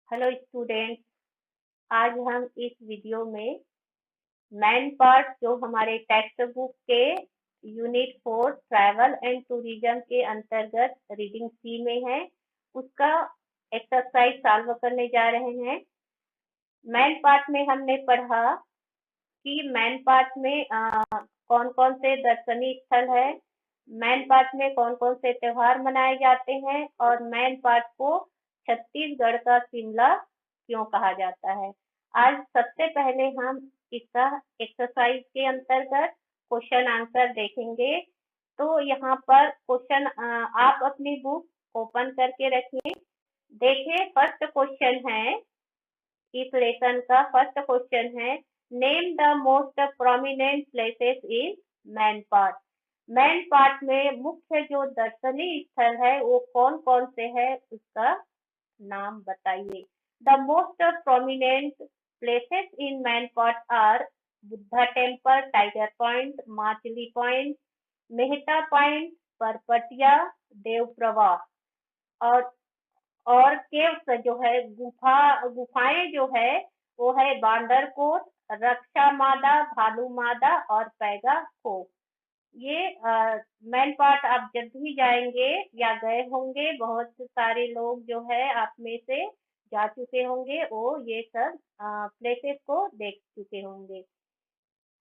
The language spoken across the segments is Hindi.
Hello students. आज हम इस वीडियो में मैन पार्ट जो हमारे टेक्स्ट बुक के यूनिट 4 ट्रैवल एंड टूरिज्म के अंतर्गत रीडिंग सी में है, उसका एक्सरसाइज सॉल्व करने जा रहे हैं। मैन पार्ट में हमने पढ़ा कि मैन पार्ट में कौन कौन से दर्शनीय स्थल है, मैन पार्ट में कौन कौन से त्योहार मनाए जाते हैं और मैन पार्ट को छत्तीसगढ़ का शिमला क्यों कहा जाता है। आज सबसे पहले हम इसका एक्सरसाइज के अंतर्गत क्वेश्चन आंसर देखेंगे। तो यहाँ पर क्वेश्चन आप अपनी बुक ओपन करके रखिए। देखिए, फर्स्ट क्वेश्चन है, इस लेसन का फर्स्ट क्वेश्चन है, name the most prominent places in man part. Main part में मुख्य जो दर्शनीय स्थल है वो कौन कौन से है, उसका नाम बताइए। The most prominent places in man part are Buddha temple, tiger point, Machli point, Mehta point, Parpatiya, Dev Pravah और केव्स जो है, गुफाएं जो है वो है बांदरकोट, रक्षा मादा, भालू मादा और पैगा खोह। ये मैन पार्ट आप जब भी जाएंगे या गए होंगे, बहुत सारे लोग जो है आप में से जा चुके होंगे, वो ये सब प्लेसेस को देख चुके होंगे।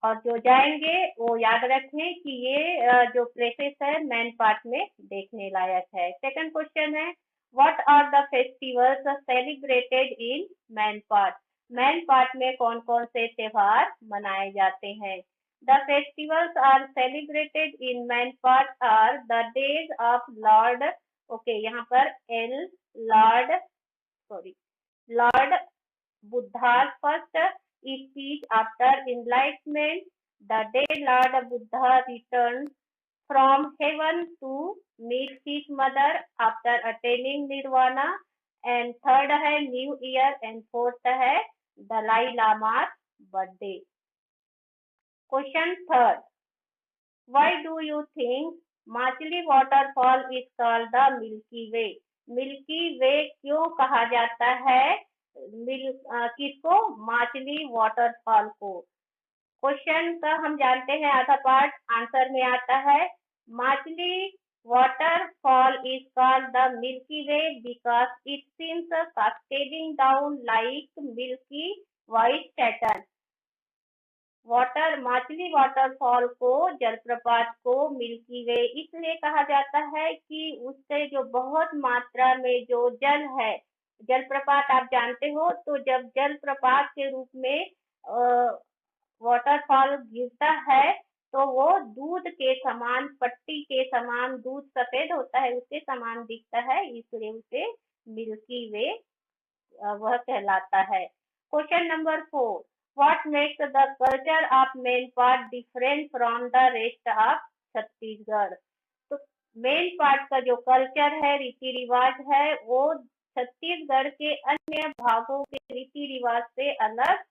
और जो जाएंगे वो याद रखें कि ये जो प्लेसेस है मैन पार्ट में देखने लायक है। सेकंड क्वेश्चन है, what are the festivals celebrated in man part. Main part में कौन कौन से त्योहार मनाए जाते हैं। The festivals are celebrated in man part are the days of lord, okay यहाँ पर lord Buddha's first speech after enlightenment, the day Lord Buddha returned from heaven to meet his mother after attaining nirvana, and third है न्यू ईयर एंड फोर्थ है Dalai Lama's birthday. Question third, Why do you think Machli waterfall is called the milky way. Milky way क्यों कहा जाता है किसको, माचली वाटरफॉल को। क्वेश्चन का हम जानते हैं आधा पार्ट आंसर में आता है, Machli waterfall is called the milky way because it seems cascading down like milky white satin. Machli waterfall को, जलप्रपात को मिल्की वे इसलिए कहा जाता है कि उससे जो बहुत मात्रा में जो जल है, जलप्रपात आप जानते हो, तो जब जलप्रपात के रूप में वाटरफॉल गिरता है तो वो दूध के समान, पट्टी के समान, दूध सफेद होता है उसके समान दिखता है, इसलिए उसे मिल्की वे वह कहलाता है। Question number 4, What makes the culture of main part different from the rest of Chhattisgarh. तो मेन पार्ट का जो कल्चर है, रीति रिवाज है, वो छत्तीसगढ़ के अन्य भागों के रीति रिवाज से अलग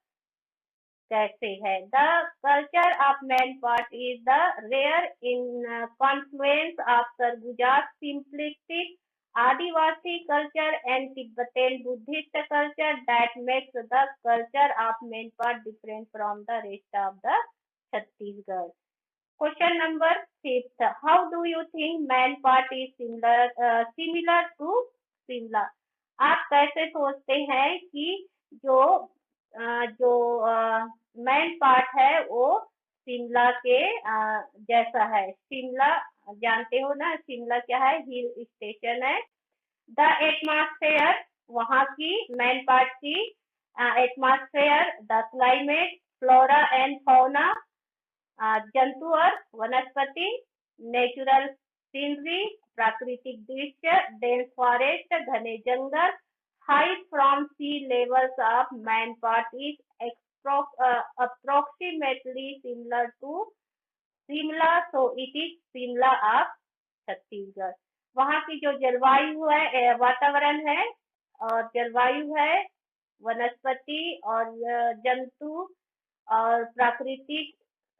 कैसे है। The culture of Mainpat is the rare in confluence of Surguja simplistic Adivasi culture and Tibetan Buddhist culture that makes the culture of main part different from the rest of the Chhattisgarh. Question number 5, how do you think main part is similar to Simla? आप कैसे सोचते हैं कि जो मेन पार्ट है वो शिमला के जैसा है। शिमला जानते हो ना, शिमला क्या है, हिल स्टेशन है। द एटमॉस्फेयर, वहाँ की मेन पार्ट की atmosphere, the climate, flora and fauna, जंतु और वनस्पति, नेचुरल सीनरी, प्राकृतिक दृश्य, डेंस फॉरेस्ट, घने जंगल, height from sea levels of Mainpat is approximately similar to Shimla, so it is Shimla of Chhattisgarh. वहाँ की जो जलवायु है, वातावरण है और जलवायु है, वनस्पति और जंतु और प्राकृतिक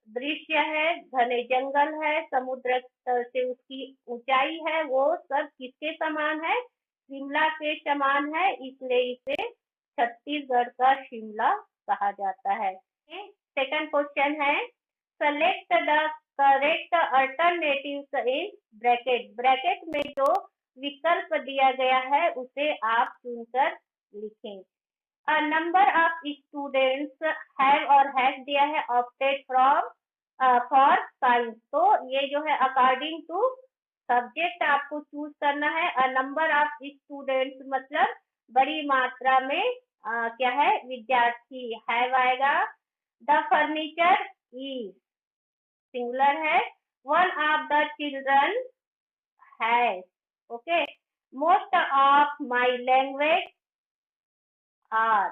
दृश्य है, घने जंगल है, समुद्र से उसकी ऊंचाई है, वो सब किसके समान है, शिमला के समान है, इसलिए इसे छत्तीसगढ़ का शिमला कहा जाता है। सेकंड क्वेश्चन है, select the correct alternatives in bracket. Bracket में जो विकल्प दिया गया है उसे आप चुनकर लिखें। नंबर ऑफ स्टूडेंट्स हैव और हैज दिया है ऑप्टेड फ्रॉम फॉर साइंस, तो ये जो है अकॉर्डिंग टू सब्जेक्ट आपको चूज करना है। नंबर ऑफ स्टूडेंट्स मतलब बड़ी मात्रा में क्या है विद्यार्थी, हैव आएगा। द फर्नीचर इज सिंगुलर है। One of the children has, okay. Most of my language are,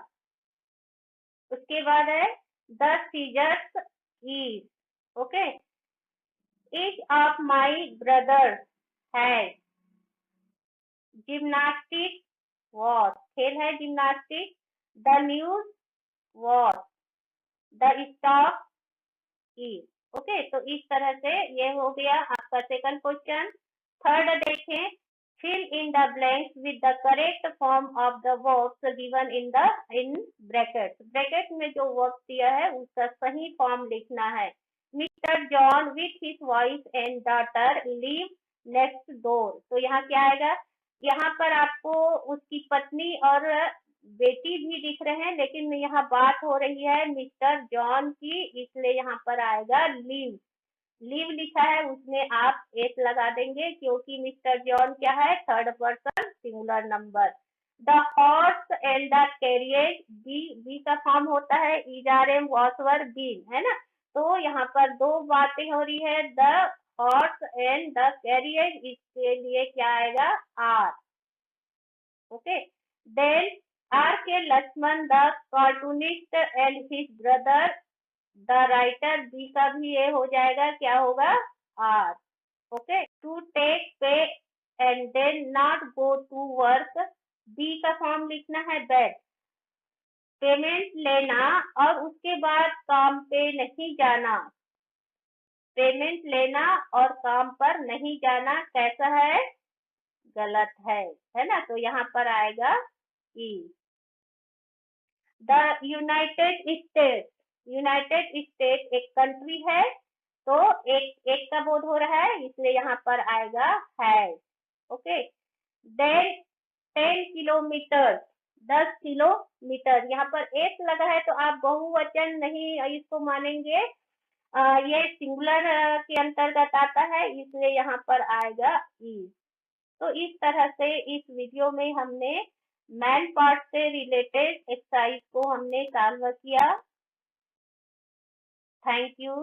उसके बाद है the scissors is, okay. Each of my brothers has gymnastic was, खेल है gymnastic. The news was the stock is, okay. तो इस तरह से ये हो गया आपका सेकंड क्वेश्चन। थर्ड देखें, fill in the blanks with the correct form of the verbs given in brackets। Bracket में जो वर्ब दिया है उसका सही फॉर्म लिखना है। Mister John with his wife and daughter live next door, तो यहाँ क्या आएगा, यहाँ पर आपको उसकी पत्नी और बेटी भी दिख रहे हैं, लेकिन यहाँ बात हो रही है मिस्टर जॉन की, इसलिए यहाँ पर आएगा लिव। लिव लिखा है उसमें आप एस लगा देंगे क्योंकि मिस्टर जॉन क्या है third person singular number. The horse and the carriage, B का फॉर्म होता है इजारेम वॉसवर बीन, है ना। तो यहाँ पर दो बातें हो रही है, the horse and the carriage, इसके लिए क्या आएगा are, okay. Then R K Laxman the cartoonist and his brother the writer, B का भी ये हो जाएगा, क्या होगा are, okay. To take pay and then not go to work, B का फॉर्म लिखना है बैड। पेमेंट लेना और उसके बाद काम पे नहीं जाना, पेमेंट लेना और काम पर नहीं जाना कैसा है गलत है ना। तो यहाँ पर आएगा E. The United State, United State एक कंट्री है, तो एक का बोध हो रहा है इसलिए यहाँ पर आएगा has, okay. Then 10 kilometre, 10 kilometre, यहाँ पर एक लगा है तो आप बहुवचन नहीं इसको मानेंगे, ये सिंगुलर के अंतर्गत आता है इसलिए यहाँ पर आएगा ई। तो इस तरह से इस वीडियो में हमने मैन पार्ट से रिलेटेड एक्सरसाइज को हमने सॉल्व किया। Thank you.